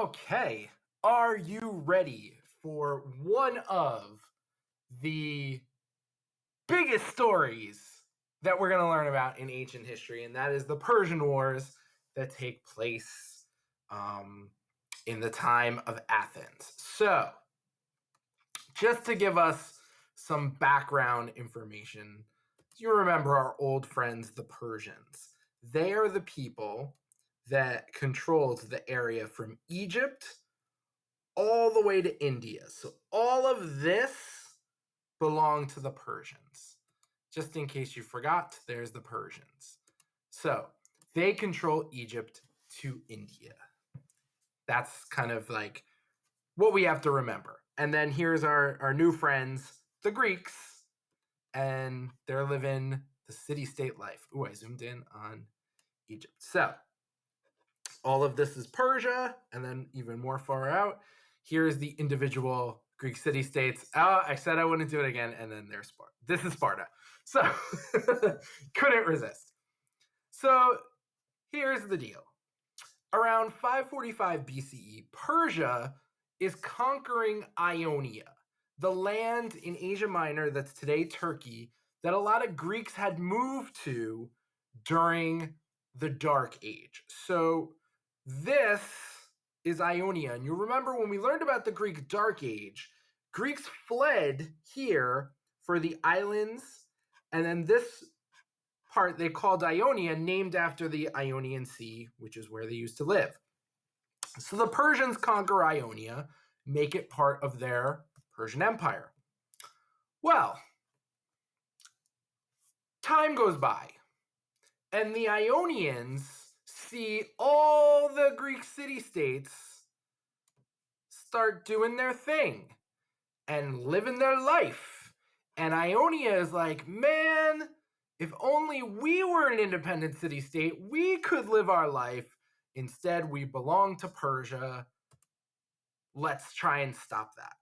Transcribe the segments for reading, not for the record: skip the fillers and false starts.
Okay, are you ready for one of the biggest stories that we're going to learn about in ancient history? And that is the Persian Wars that take place in the time of Athens. So, just to give us some background information, you remember our old friends, the Persians. They are the people that controlled the area from Egypt all the way to India. So all of this belonged to the Persians. Just in case you forgot, there's the Persians. So they control Egypt to India. That's kind of like what we have to remember. And then here's our new friends, the Greeks, and they're living the city-state life. Ooh, I zoomed in on Egypt. So all of this is Persia, and then even more far out, here's the individual Greek city-states. I said I wouldn't do it again, and then there's Sparta. This is Sparta. So, couldn't resist. So, here's the deal. Around 545 BCE, Persia is conquering Ionia, the land in Asia Minor that's today Turkey, that a lot of Greeks had moved to during the Dark Age. So, this is Ionia. And you remember when we learned about the Greek Dark Age, Greeks fled here for the islands, and then this part they called Ionia, named after the Ionian Sea, which is where they used to live. So the Persians conquer Ionia, make it part of their Persian Empire. Well, time goes by, and the Ionians see all the Greek city-states start doing their thing and living their life. And Ionia is like, man, if only we were an independent city-state, we could live our life. Instead, we belong to Persia. Let's try and stop that.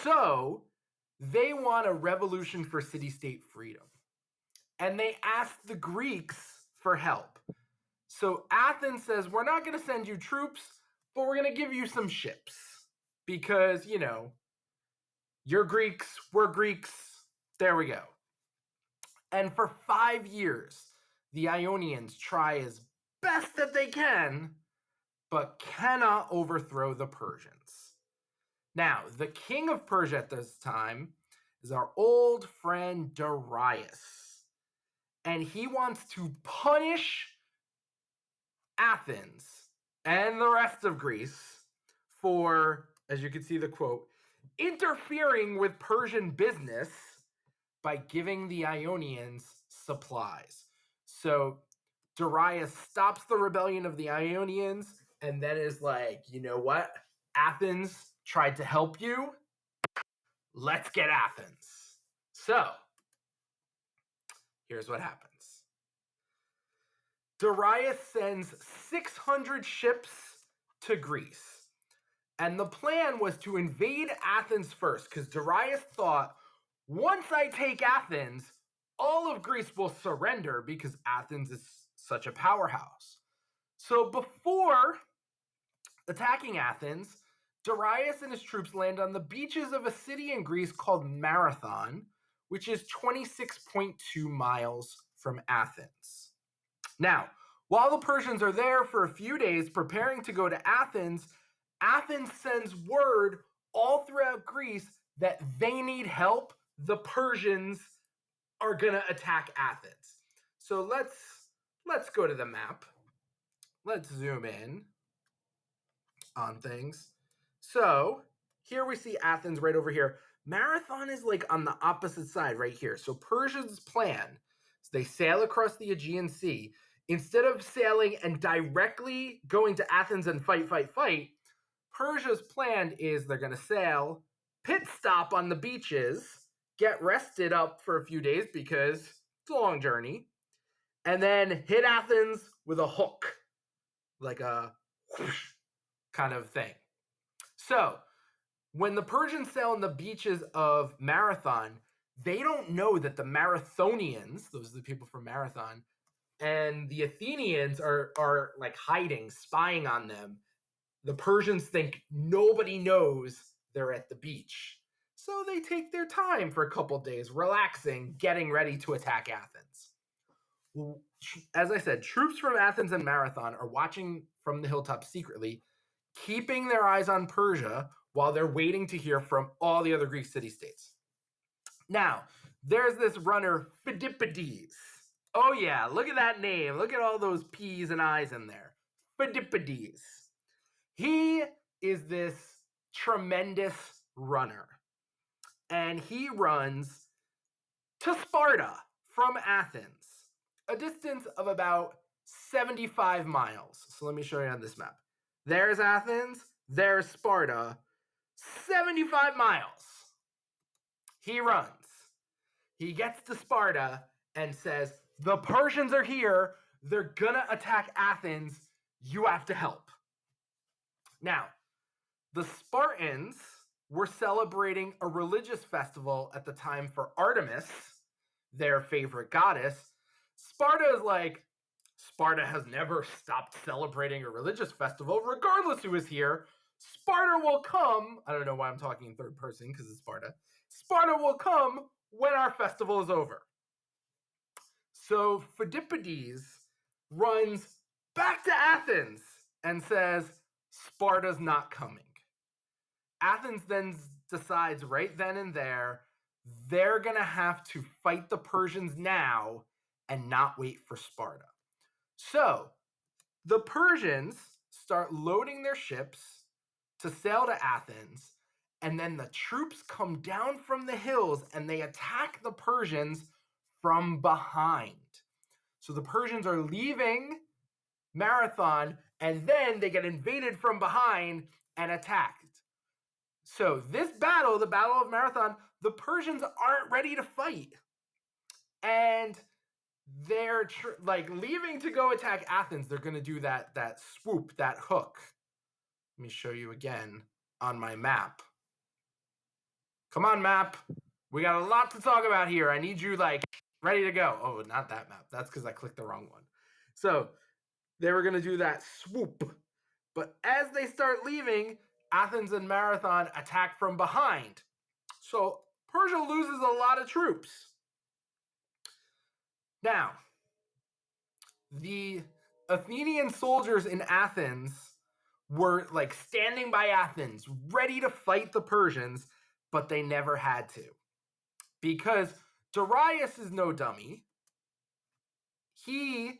So they want a revolution for city-state freedom. And they ask the Greeks for help. So Athens says, we're not going to send you troops, but we're going to give you some ships. Because, you know, you're Greeks, we're Greeks, there we go. And for 5 years, the Ionians try as best that they can, but cannot overthrow the Persians. Now, the king of Persia at this time is our old friend Darius. And he wants to punish Athens and the rest of Greece for, as you can see the quote, interfering with Persian business by giving the Ionians supplies. So Darius stops the rebellion of the Ionians and then is like, you know what? Athens tried to help you. Let's get Athens. So here's what happens. Darius sends 600 ships to Greece. And the plan was to invade Athens first, because Darius thought, once I take Athens, all of Greece will surrender because Athens is such a powerhouse. So before attacking Athens, Darius and his troops land on the beaches of a city in Greece called Marathon, which is 26.2 miles from Athens. Now, while the Persians are there for a few days preparing to go to Athens, Athens sends word all throughout Greece that they need help. The Persians are going to attack Athens. So let's go to the map. Let's zoom in on things. So here we see Athens right over here. Marathon is like on the opposite side right here. So Persia's plan is they sail across the Aegean Sea. Instead of sailing and directly going to Athens and fight, Persia's plan is they're going to sail, pit stop on the beaches, get rested up for a few days because it's a long journey, and then hit Athens with a hook, like a whoosh kind of thing. So when the Persians sail on the beaches of Marathon, they don't know that the Marathonians, those are the people from Marathon, and the Athenians are like hiding, spying on them, the Persians think nobody knows they're at the beach. So they take their time for a couple days, relaxing, getting ready to attack Athens. As I said, troops from Athens and Marathon are watching from the hilltop secretly, keeping their eyes on Persia while they're waiting to hear from all the other Greek city-states. Now, there's this runner, Phidippides. Oh yeah, look at that name. Look at all those P's and I's in there. Phidippides. He is this tremendous runner. And he runs to Sparta from Athens, a distance of about 75 miles. So let me show you on this map. There's Athens, there's Sparta, 75 miles. He runs. He gets to Sparta and says, the Persians are here. They're gonna attack Athens. You have to help. Now, the Spartans were celebrating a religious festival at the time for Artemis, their favorite goddess. Sparta is like, Sparta has never stopped celebrating a religious festival, regardless who is here. Sparta will come. I don't know why I'm talking in third person because it's Sparta. Sparta will come when our festival is over. So Phidippides runs back to Athens and says, Sparta's not coming. Athens then decides right then and there, they're going to have to fight the Persians now and not wait for Sparta. So the Persians start loading their ships to sail to Athens, and then the troops come down from the hills and they attack the Persians from behind. So the Persians are leaving Marathon, and then they get invaded from behind and attacked. So this battle, the Battle of Marathon, the Persians aren't ready to fight. And they're leaving to go attack Athens. They're going to do that swoop, that hook. Let me show you again on my map. Come on, map. We got a lot to talk about here. I need you ready to go. Oh, not that map. That's because I clicked the wrong one. So they were going to do that swoop. But as they start leaving, Athens and Marathon attack from behind. So Persia loses a lot of troops. Now, the Athenian soldiers in Athens were standing by Athens, ready to fight the Persians, but they never had to. Because Darius is no dummy. He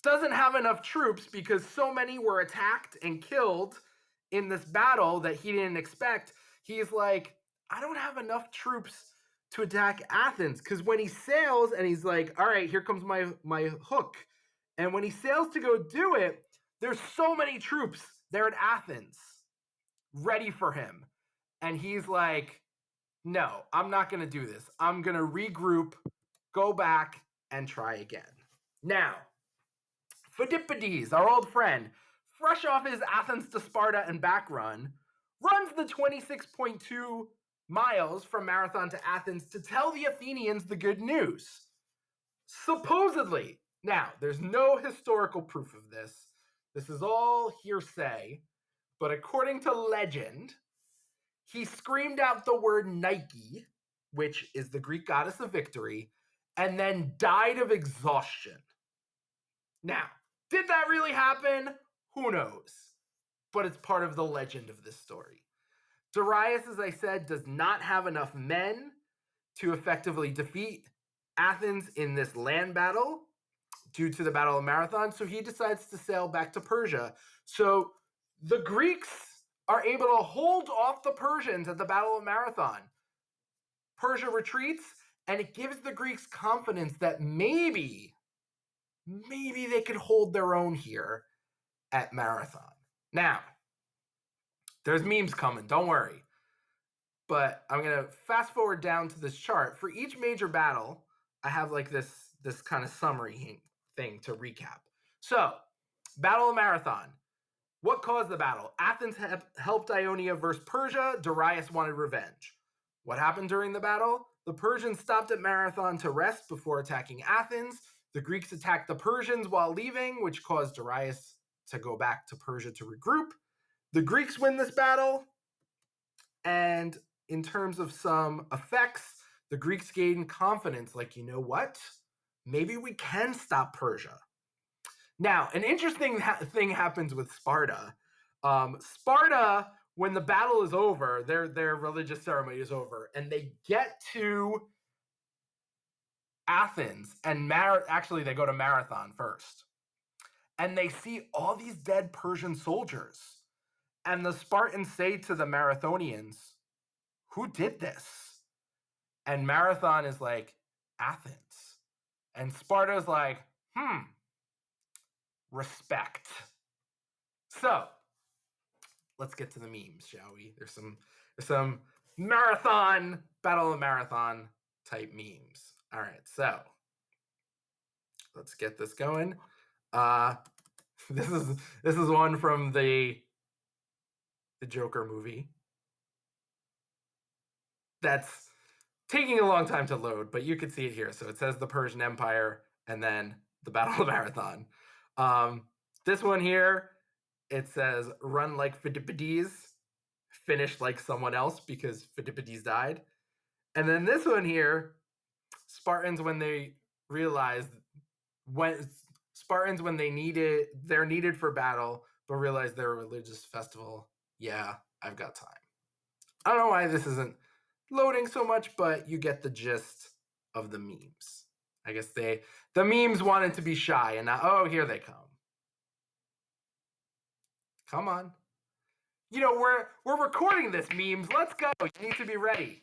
doesn't have enough troops because so many were attacked and killed in this battle that he didn't expect. He's like, I don't have enough troops to attack Athens. Because when he sails and he's like, all right, here comes my hook. And when he sails to go do it, there's so many troops there at Athens ready for him. And he's like, no, I'm not going to do this. I'm going to regroup, go back, and try again. Now, Phidippides, our old friend, fresh off his Athens to Sparta and back run, runs the 26.2 miles from Marathon to Athens to tell the Athenians the good news. Supposedly, now, there's no historical proof of this. This is all hearsay, but according to legend, he screamed out the word Nike, which is the Greek goddess of victory, and then died of exhaustion. Now, did that really happen? Who knows? But it's part of the legend of this story. Darius, as I said, does not have enough men to effectively defeat Athens in this land battle due to the Battle of Marathon, so he decides to sail back to Persia. So the Greeks are able to hold off the Persians at the Battle of Marathon. Persia retreats, and it gives the Greeks confidence that maybe they could hold their own here at Marathon. Now, there's memes coming, don't worry. But I'm going to fast forward down to this chart. For each major battle, I have this kind of summary thing to recap. So, Battle of Marathon. What caused the battle? Athens helped Ionia versus Persia. Darius wanted revenge. What happened during the battle? The Persians stopped at Marathon to rest before attacking Athens. The Greeks attacked the Persians while leaving, which caused Darius to go back to Persia to regroup. The Greeks win this battle, and in terms of some effects, the Greeks gain confidence, like, you know what? Maybe we can stop Persia. Now, an interesting thing happens with Sparta. Sparta, when the battle is over, their religious ceremony is over, and they get to Athens, and actually they go to Marathon first. And they see all these dead Persian soldiers. And the Spartans say to the Marathonians, who did this? And Marathon is like, Athens. And Sparta's like, respect. So, let's get to the memes, shall we? There's some Marathon, Battle of Marathon type memes. All right, so let's get this going. This is one from the Joker movie. That's taking a long time to load, but you can see it here. So it says the Persian Empire and then the Battle of Marathon. This one here, it says run like Phidippides, finish like someone else because Phidippides died. And then this one here, Spartans when they realized they're needed for battle, but realize they're a religious festival. Yeah, I've got time. I don't know why this isn't loading so much, but you get the gist of the memes. I guess the memes wanted to be shy, and now, oh, here they come. Come on. You know, we're recording this, memes. Let's go. You need to be ready.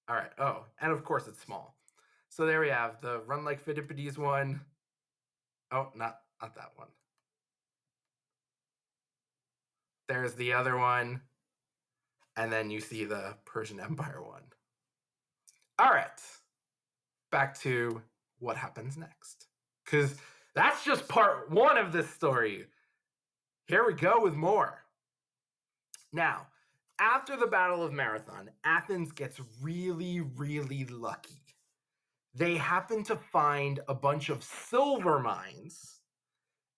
All right. Oh, and of course it's small. So there we have the run like Phidippides one. Oh, not that one. There's the other one. And then you see the Persian Empire one. All right. Back to what happens next. Because that's just part one of this story. Here we go with more. Now, after the Battle of Marathon, Athens gets really, really lucky. They happen to find a bunch of silver mines,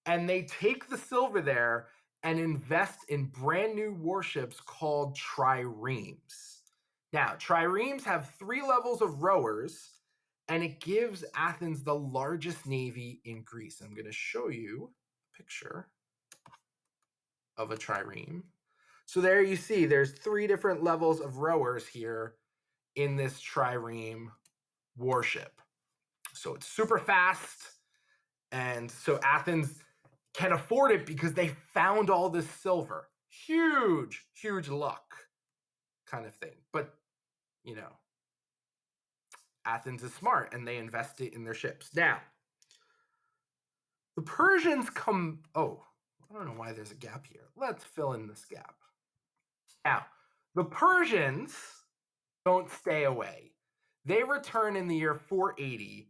and they take the silver there and invest in brand new warships called triremes. Now, triremes have 3 levels of rowers, and it gives Athens the largest navy in Greece. I'm going to show you a picture of a trireme. So there you see there's 3 different levels of rowers here in this trireme warship. So it's super fast, and so Athens can afford it because they found all this silver. Huge, huge luck kind of thing. But, you know, Athens is smart, and they invest it in their ships. Now, the Persians come... Oh, I don't know why there's a gap here. Let's fill in this gap. Now, the Persians don't stay away. They return in the year 480,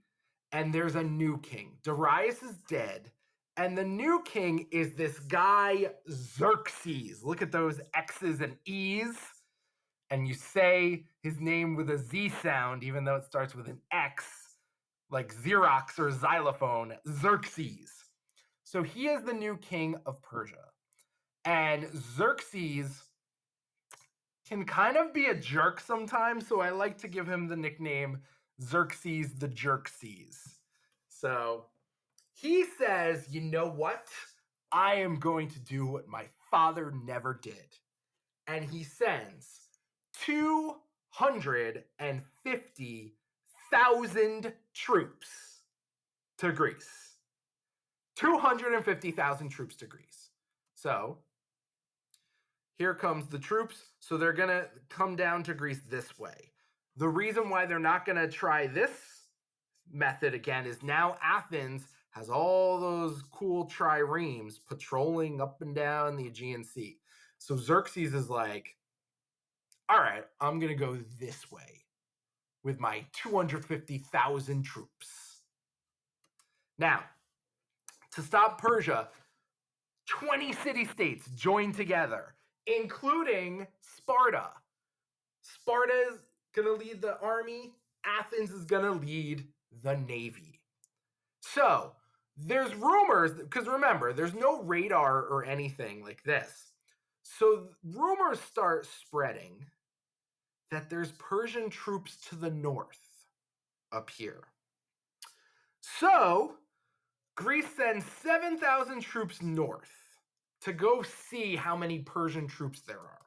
and there's a new king. Darius is dead, and the new king is this guy, Xerxes. Look at those X's and E's, and you say his name with a Z sound, even though it starts with an X, like Xerox or xylophone, Xerxes. So he is the new king of Persia. And Xerxes can kind of be a jerk sometimes, so I like to give him the nickname Xerxes the Jerxes. So he says, you know what? I am going to do what my father never did. And he sends 250,000 troops to Greece. 250,000 troops to Greece. So here comes the troops. So they're going to come down to Greece this way. The reason why they're not going to try this method again is now Athens has all those cool triremes patrolling up and down the Aegean Sea. So Xerxes is like, all right, I'm going to go this way with my 250,000 troops. Now, to stop Persia, 20 city-states join together, including Sparta. Sparta is going to lead the army. Athens is going to lead the navy. So there's rumors, because remember, there's no radar or anything like this. So rumors start spreading that there's Persian troops to the north up here. So Greece sends 7,000 troops north to go see how many Persian troops there are.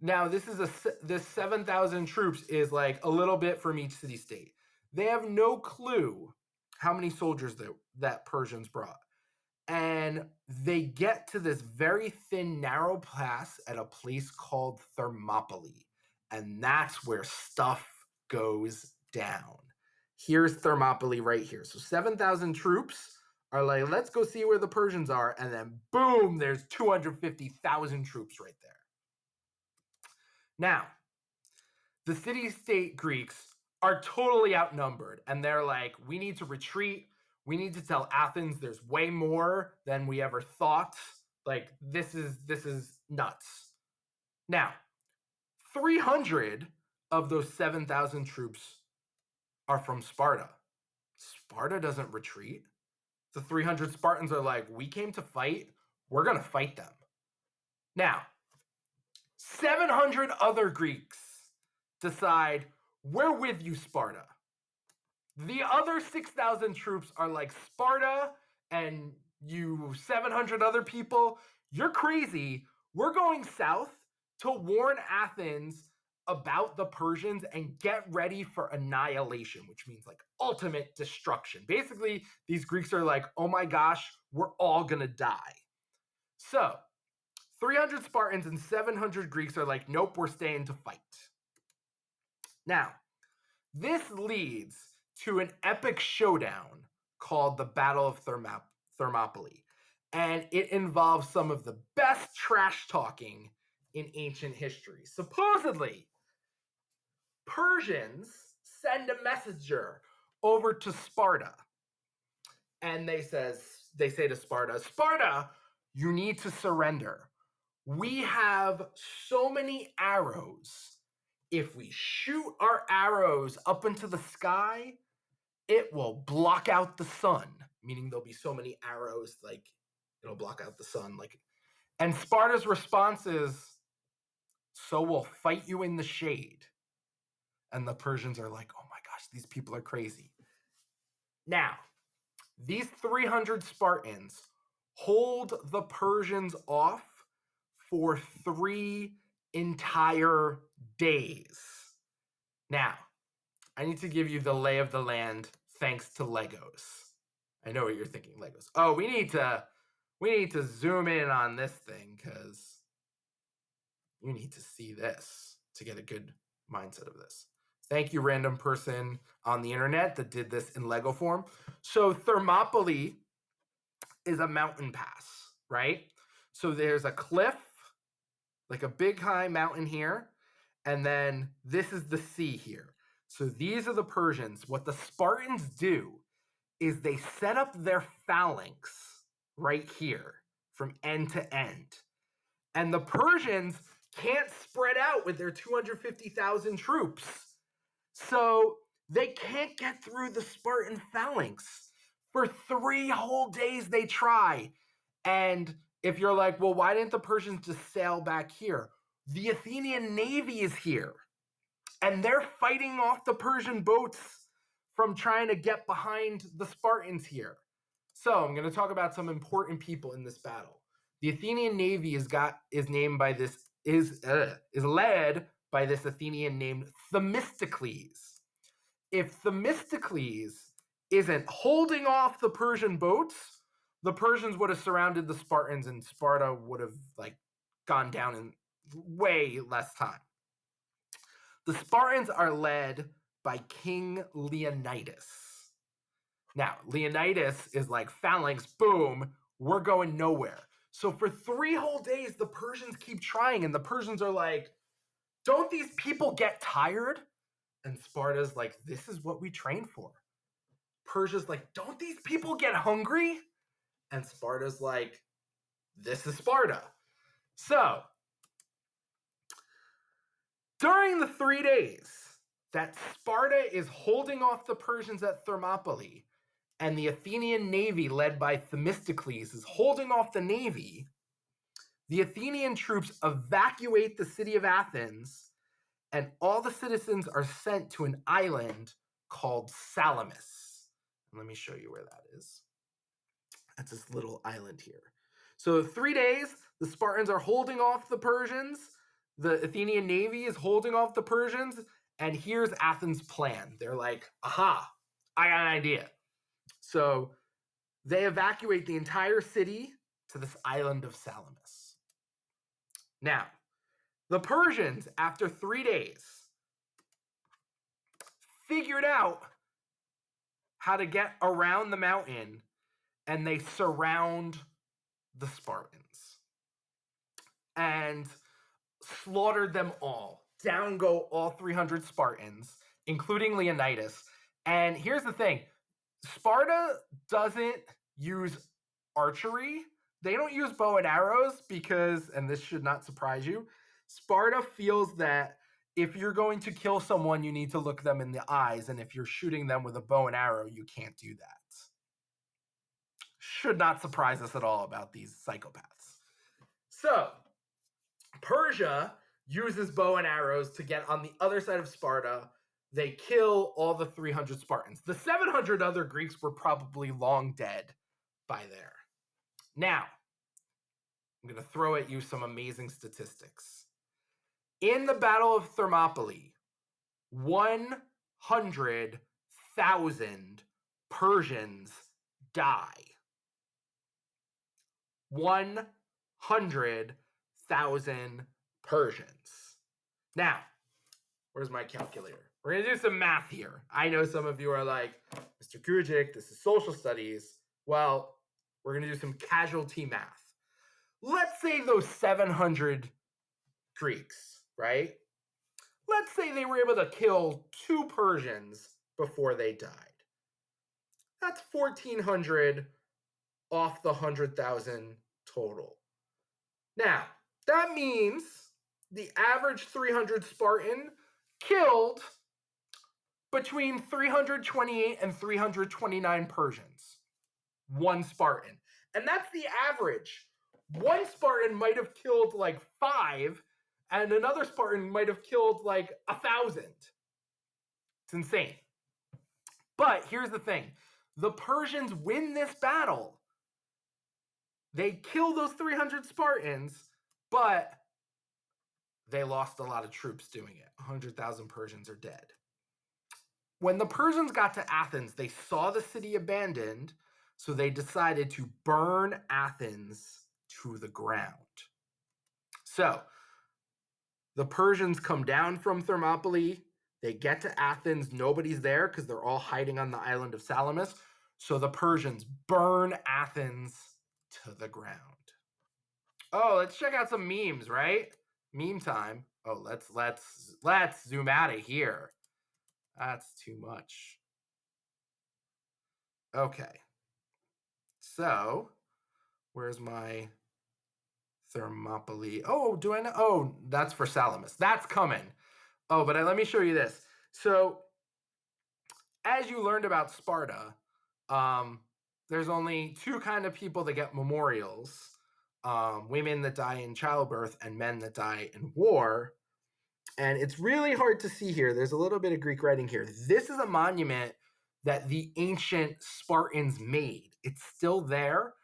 Now, this 7,000 troops is like a little bit from each city-state. They have no clue how many soldiers that Persians brought. And they get to this very thin, narrow pass at a place called Thermopylae. And that's where stuff goes down. Here's Thermopylae right here. So 7,000 troops are like, let's go see where the Persians are. And then boom, there's 250,000 troops right there. Now, the city-state Greeks are totally outnumbered. And they're like, we need to retreat. We need to tell Athens there's way more than we ever thought. Like, this is nuts. Now, 300 of those 7,000 troops are from Sparta. Sparta doesn't retreat. The 300 Spartans are like, we came to fight. We're going to fight them. Now, 700 other Greeks decide, we're with you, Sparta. The other 6,000 troops are like, Sparta and you 700 other people, you're crazy. We're going south to warn Athens about the Persians and get ready for annihilation, which means like ultimate destruction. Basically, these Greeks are like, oh my gosh, we're all going to die. So 300 Spartans and 700 Greeks are like, nope, we're staying to fight. Now, this leads to an epic showdown called the Battle of Thermopylae. And it involves some of the best trash talking in ancient history. Supposedly, Persians send a messenger over to Sparta. And they say to Sparta, Sparta, you need to surrender. We have so many arrows. If we shoot our arrows up into the sky, it will block out the sun, meaning there'll be so many arrows, like it'll block out the sun. And Sparta's response is, so we'll fight you in the shade. And the Persians are like, oh my gosh, these people are crazy. Now, these 300 Spartans hold the Persians off for 3 entire days. Now, I need to give you the lay of the land thanks to Legos. I know what you're thinking, Legos. Oh, we need to zoom in on this thing because you need to see this to get a good mindset of this. Thank you, random person on the internet that did this in Lego form. So Thermopylae is a mountain pass, right? So there's a cliff, like a big high mountain here, and then this is the sea here. So these are the Persians. What the Spartans do is they set up their phalanx right here from end to end. And the Persians can't spread out with their 250,000 troops. So they can't get through the Spartan phalanx. For 3 whole days they try. And if you're like, well, why didn't the Persians just sail back here? The Athenian navy is here. And they're fighting off the Persian boats from trying to get behind the Spartans here. So I'm going to talk about some important people in this battle. The Athenian navy is led by this Athenian named Themistocles. If Themistocles isn't holding off the Persian boats, the Persians would have surrounded the Spartans and Sparta would have gone down in way less time. The Spartans are led by King Leonidas. Now, Leonidas is like, phalanx, boom, we're going nowhere. So for 3 whole days, the Persians keep trying, and the Persians are like, don't these people get tired? And Sparta's like, this is what we train for. Persia's like, don't these people get hungry? And Sparta's like, this is Sparta. So during the 3 days that Sparta is holding off the Persians at Thermopylae, and the Athenian navy led by Themistocles is holding off the navy, the Athenian troops evacuate the city of Athens, and all the citizens are sent to an island called Salamis. Let me show you where that is. That's this little island here. So 3 days, the Spartans are holding off the Persians. The Athenian navy is holding off the Persians. And here's Athens' plan. They're like, aha, I got an idea. So they evacuate the entire city to this island of Salamis. Now, the Persians, after 3 days, figured out how to get around the mountain, and they surround the Spartans and slaughtered them all. Down go all 300 Spartans, including Leonidas. And here's the thing. Sparta doesn't use archery. They don't use bow and arrows because, and this should not surprise you, Sparta feels that if you're going to kill someone, you need to look them in the eyes. And if you're shooting them with a bow and arrow, you can't do that. Should not surprise us at all about these psychopaths. So, Persia uses bow and arrows to get on the other side of Sparta. They kill all the 300 Spartans. The 700 other Greeks were probably long dead by there. Now, I'm going to throw at you some amazing statistics. In the Battle of Thermopylae, 100,000 Persians die. 100,000 Persians. Now, where's my calculator? We're going to do some math here. I know some of you are like, Mr. Kujic, this is social studies. Well, we're going to do some casualty math. Let's say those 700 Greeks, right? Let's say they were able to kill 2 Persians before they died. That's 1,400 off the 100,000 total. Now, that means the average 300 Spartan killed between 328 and 329 Persians. 1 Spartan. And that's the average. 1 Spartan might have killed like 5, and another Spartan might have killed like 1,000. It's insane. But here's the thing. The Persians win this battle. They kill those 300 Spartans, but they lost a lot of troops doing it. 100,000 Persians are dead. When the Persians got to Athens, they saw the city abandoned, so they decided to burn Athens to the ground. So, the Persians come down from Thermopylae. They get to Athens. Nobody's there because they're all hiding on the island of Salamis. So the Persians burn Athens to the ground. Oh, let's check out some memes, right? Meme time. Oh, let's zoom out of here. That's too much. Okay. So, where's my Thermopylae? Oh, do I know? Oh, that's for Salamis. That's coming. Oh, but let me show you this. So, as you learned about Sparta, there's only 2 kind of people that get memorials. Women that die in childbirth and men that die in war. And it's really hard to see here. There's a little bit of Greek writing here. This is a monument that the ancient Spartans made. It's still there.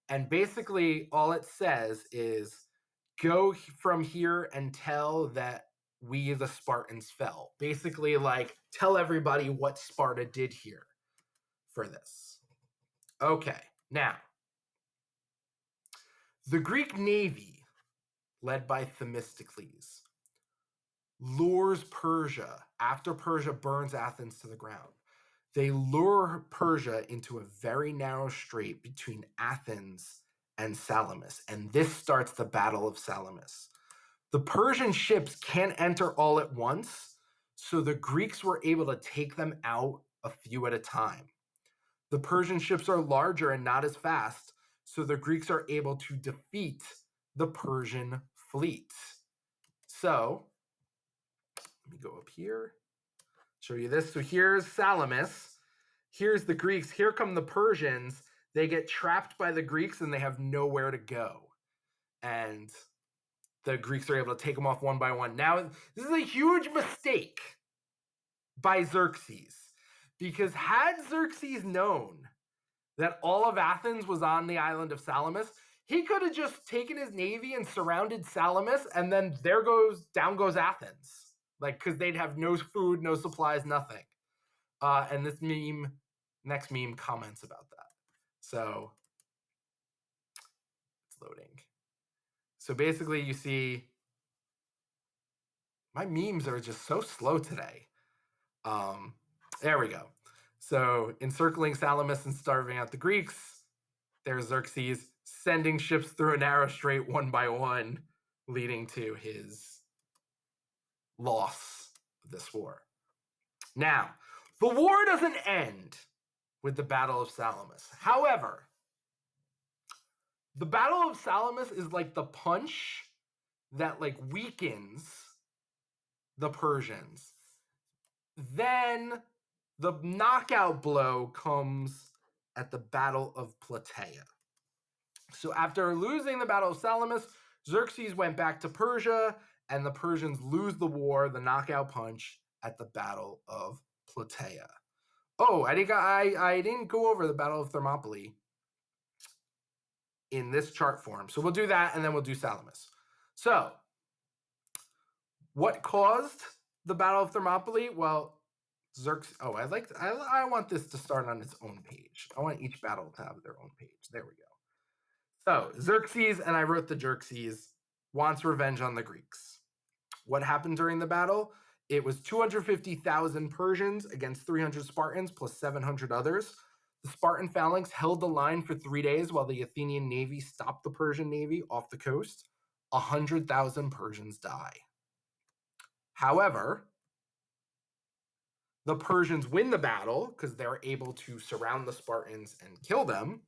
And basically all it says is, go from here and tell that we the Spartans fell. Basically like, tell everybody what Sparta did here for this. Okay, now, the Greek navy, led by Themistocles, lures Persia after Persia burns Athens to the ground. They lure Persia into a very narrow strait between Athens and Salamis, and this starts the Battle of Salamis. The Persian ships can't enter all at once, so the Greeks were able to take them out a few at a time. The Persian ships are larger and not as fast, so the Greeks are able to defeat the Persian fleet. So, let me go up here, show you this. So here's Salamis. here's the Greeks, here come the Persians. They get trapped by the Greeks and they have nowhere to go. And the Greeks are able to take them off one by one. Now, this is a huge mistake by Xerxes, because had Xerxes known that all of Athens was on the island of Salamis, he could have just taken his navy and surrounded Salamis, and then down goes Athens. Like, because they'd have no food, no supplies, nothing. And this next meme comments about that. So, it's loading. So basically you see, my memes are just so slow today. There we go. So encircling Salamis and starving out the Greeks, there's Xerxes sending ships through a narrow strait one by one, leading to his loss of this war. Now, the war doesn't end with the Battle of Salamis. However, the Battle of Salamis is like the punch that like weakens the Persians. Then the knockout blow comes at the Battle of Plataea. So after losing the Battle of Salamis, Xerxes went back to Persia, and the Persians lose the war, the knockout punch, at the Battle of Plataea. Oh, I didn't go over the Battle of Thermopylae in this chart form. So we'll do that, and then we'll do Salamis. So, what caused the Battle of Thermopylae? Well, Xerxes. Oh, I want this to start on its own page. I want each battle to have their own page. There we go. So Xerxes, and I wrote the Xerxes, wants revenge on the Greeks. What happened during the battle? It was 250,000 Persians against 300 Spartans plus 700 others. The Spartan phalanx held the line for 3 days while the Athenian navy stopped the Persian navy off the coast. 100,000 Persians die. However, the Persians win the battle because they're able to surround the Spartans and kill them.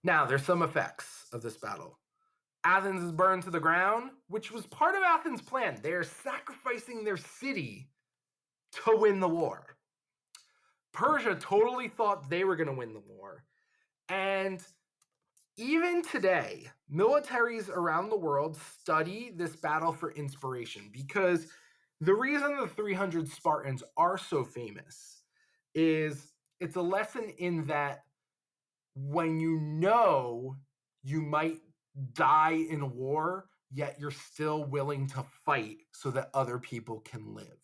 Now, there's some effects of this battle. Athens is burned to the ground, which was part of Athens' plan. They're sacrificing their city to win the war. Persia totally thought they were going to win the war. And even today, militaries around the world study this battle for inspiration, because the reason the 300 Spartans are so famous is it's a lesson in that when you know you might die in a war, yet you're still willing to fight so that other people can live.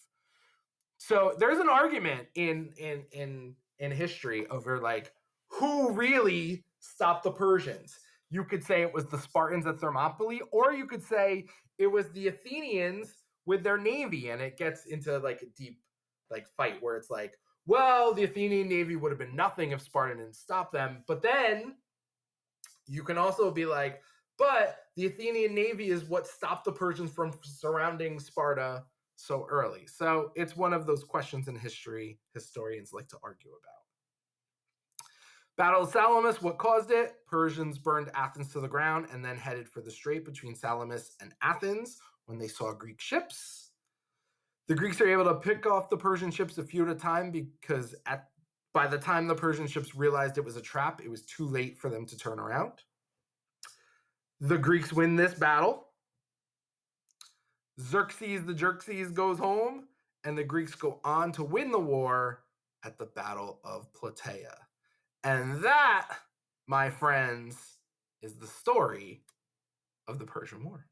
So there's an argument in history over like who really stopped the Persians. You could say it was the Spartans at Thermopylae, or you could say it was the Athenians with their navy, and it gets into like a deep like fight where it's like, well, the Athenian navy would have been nothing if Sparta didn't stop them. But then you can also be like, but the Athenian navy is what stopped the Persians from surrounding Sparta so early. So it's one of those questions in history historians like to argue about. Battle of Salamis, what caused it? Persians burned Athens to the ground and then headed for the strait between Salamis and Athens when they saw Greek ships. The Greeks are able to pick off the Persian ships a few at a time because by the time the Persian ships realized it was a trap, it was too late for them to turn around. The Greeks win this battle. Xerxes goes home, and the Greeks go on to win the war at the Battle of Plataea. And that, my friends, is the story of the Persian War.